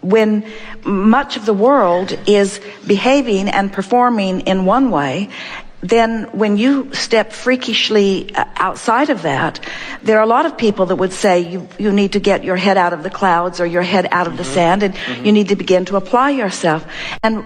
when much of the world is behaving and performing in one way, then when you step freakishly outside of that, there are a lot of people that would say you need to get your head out of the clouds or your head out of the sand, and you need to begin to apply yourself. And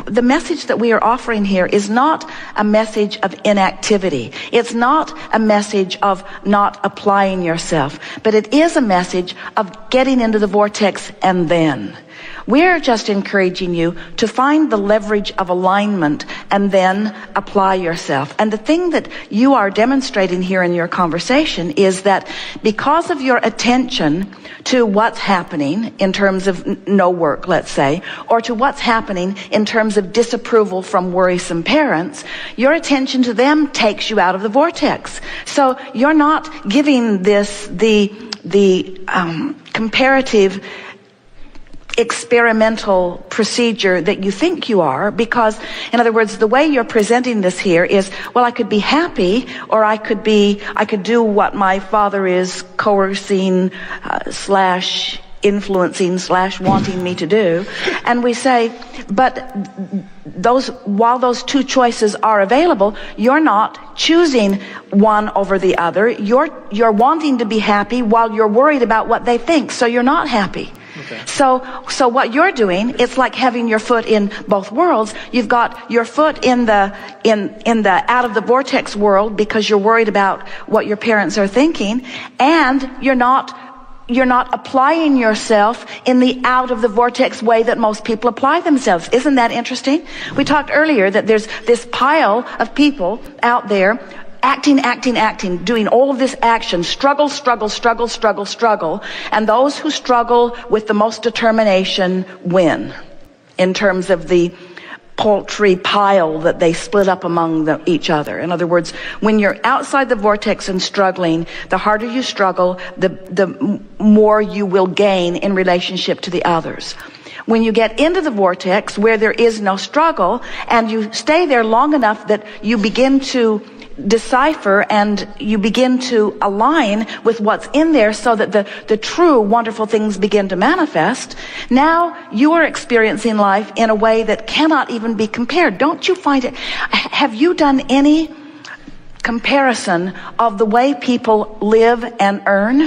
the message that we are offering here is not a message of inactivity. It's not a message of not applying yourself, but it is a message of getting into the vortex and then. We're just encouraging you to find the leverage of alignment and then apply yourself. And the thing that you are demonstrating here in your conversation is that because of your attention to what's happening in terms of no work, let's say, or to what's happening in terms of disapproval from worrisome parents, your attention to them takes you out of the vortex. So you're not giving this the comparative experimental procedure that you think you are, because, in other words, the way you're presenting this here is, well, I could be happy, or I could do what my father is coercing slash influencing slash wanting me to do. And we say, but while those two choices are available, you're not choosing one over the other. You're wanting to be happy while you're worried about what they think, so you're not happy. Okay. So what you're doing, it's like having your foot in both worlds. You've got your foot in the out of the vortex world because you're worried about what your parents are thinking, and you're not applying yourself in the out of the vortex way that most people apply themselves. Isn't that interesting? We talked earlier that there's this pile of people out there acting, doing all of this action, struggle, and those who struggle with the most determination win in terms of the paltry pile that they split up among each other. In other words, when you're outside the vortex and struggling, the harder you struggle, the more you will gain in relationship to the others. When you get into the vortex where there is no struggle, and you stay there long enough that you begin to decipher and you begin to align with what's in there so that the true wonderful things begin to manifest, now you are experiencing life in a way that cannot even be compared. Don't you find it? Have you done any comparison of the way people live and earn?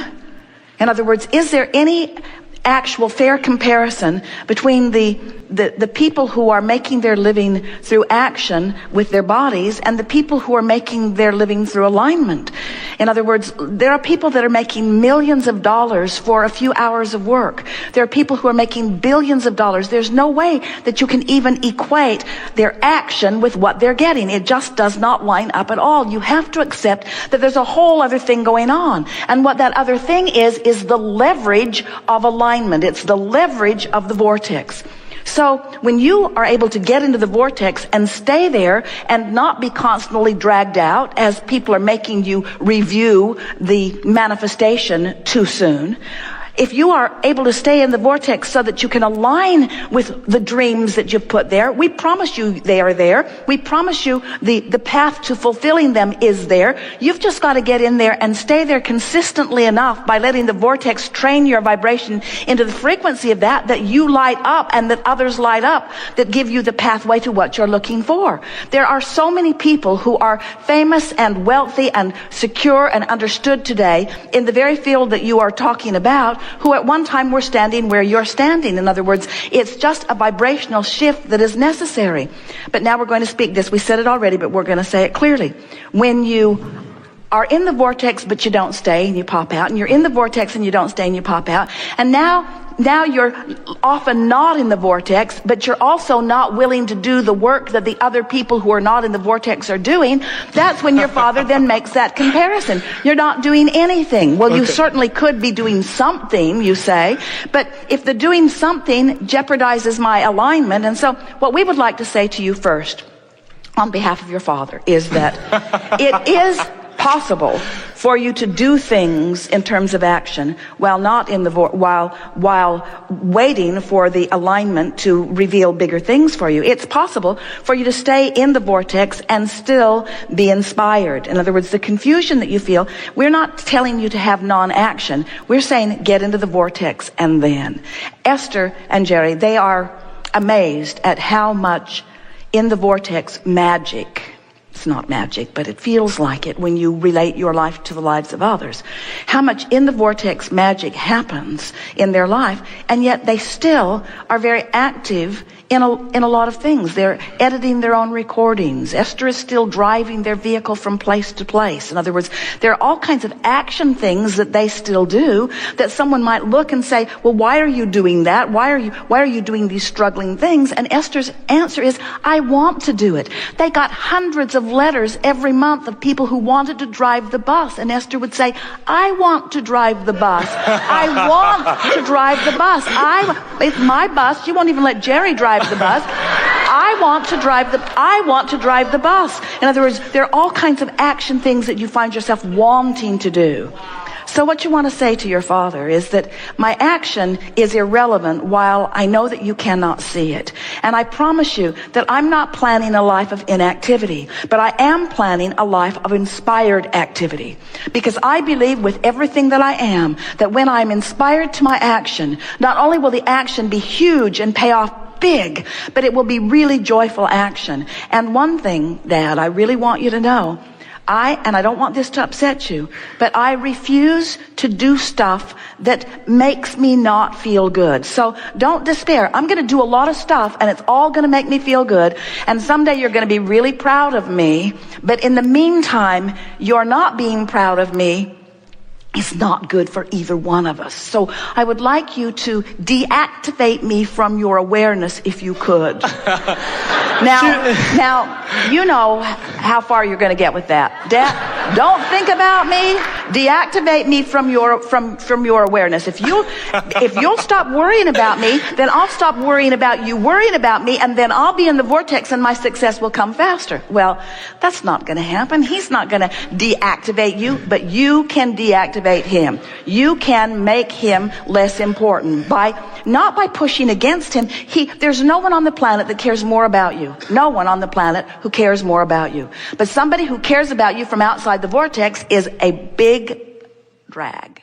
In other words, is there any actual fair comparison between the people who are making their living through action with their bodies and the people who are making their living through alignment? In other words, there are people that are making millions of dollars for a few hours of work. There are people who are making billions of dollars. There's no way that you can even equate their action with what they're getting. It just does not line up at all. You have to accept that there's a whole other thing going on. And what that other thing is the leverage of alignment. It's the leverage of the vortex. So when you are able to get into the vortex and stay there and not be constantly dragged out as people are making you review the manifestation too soon, if you are able to stay in the vortex so that you can align with the dreams that you've put there, we promise you they are there. We promise you the path to fulfilling them is there. You've just got to get in there and stay there consistently enough by letting the vortex train your vibration into the frequency of that you light up and that others light up, that give you the pathway to what you're looking for. There are so many people who are famous and wealthy and secure and understood today in the very field that you are talking about, who at one time were standing where you're standing. In other words, it's just a vibrational shift that is necessary. But now we're going to speak this. We said it already, but we're going to say it clearly. When you are in the vortex but you don't stay and you pop out, and you're in the vortex and you don't stay and you pop out, and now you're often not in the vortex, but you're also not willing to do the work that the other people who are not in the vortex are doing. That's when your father then makes that comparison. You're not doing anything. Well, you certainly could be doing something, you say, but if the doing something jeopardizes my alignment. And so what we would like to say to you first, on behalf of your father, is that it is possible for you to do things in terms of action while not in the while waiting for the alignment to reveal bigger things for you. It's possible for you to stay in the vortex and still be inspired. In other words, the confusion that you feel, we're not telling you to have non-action. We're saying get into the vortex and then. Esther and Jerry, they are amazed at how much in the vortex magic, it's not magic, but it feels like it when you relate your life to the lives of others. How much in the vortex magic happens in their life, and yet they still are very active in a lot of things. They're editing their own recordings. Esther is still driving their vehicle from place to place. In other words, there are all kinds of action things that they still do that someone might look and say, well, why are you doing that? Why are you doing these struggling things? And Esther's answer is, I want to do it. They got hundreds of letters every month of people who wanted to drive the bus. And Esther would say, I want to drive the bus. I want to drive the bus. It's my bus. You won't even let Jerry drive the bus. I want to drive the bus. In other words, there are all kinds of action things that you find yourself wanting to do. So what you want to say to your Father is that my action is irrelevant while I know that you cannot see it. And I promise you that I'm not planning a life of inactivity, but I am planning a life of inspired activity. Because I believe with everything that I am, that when I'm inspired to my action, not only will the action be huge and pay off big, but it will be really joyful action. And one thing, Dad, I really want you to know, and I don't want this to upset you, but I refuse to do stuff that makes me not feel good. So don't despair. I'm going to do a lot of stuff and it's all going to make me feel good. And someday you're going to be really proud of me. But in the meantime, you're not being proud of me. It's not good for either one of us. So I would like you to deactivate me from your awareness if you could. Now, you know how far you're going to get with that. Dad, don't think about me. Deactivate me from your awareness. If you'll stop worrying about me, then I'll stop worrying about you worrying about me, and then I'll be in the vortex and my success will come faster. Well, that's not going to happen. He's not going to deactivate you, but you can deactivate him. You can make him less important not by pushing against him. There's no one on the planet that cares more about you. No one on the planet who cares more about you. But somebody who cares about you from outside the vortex is a big drag.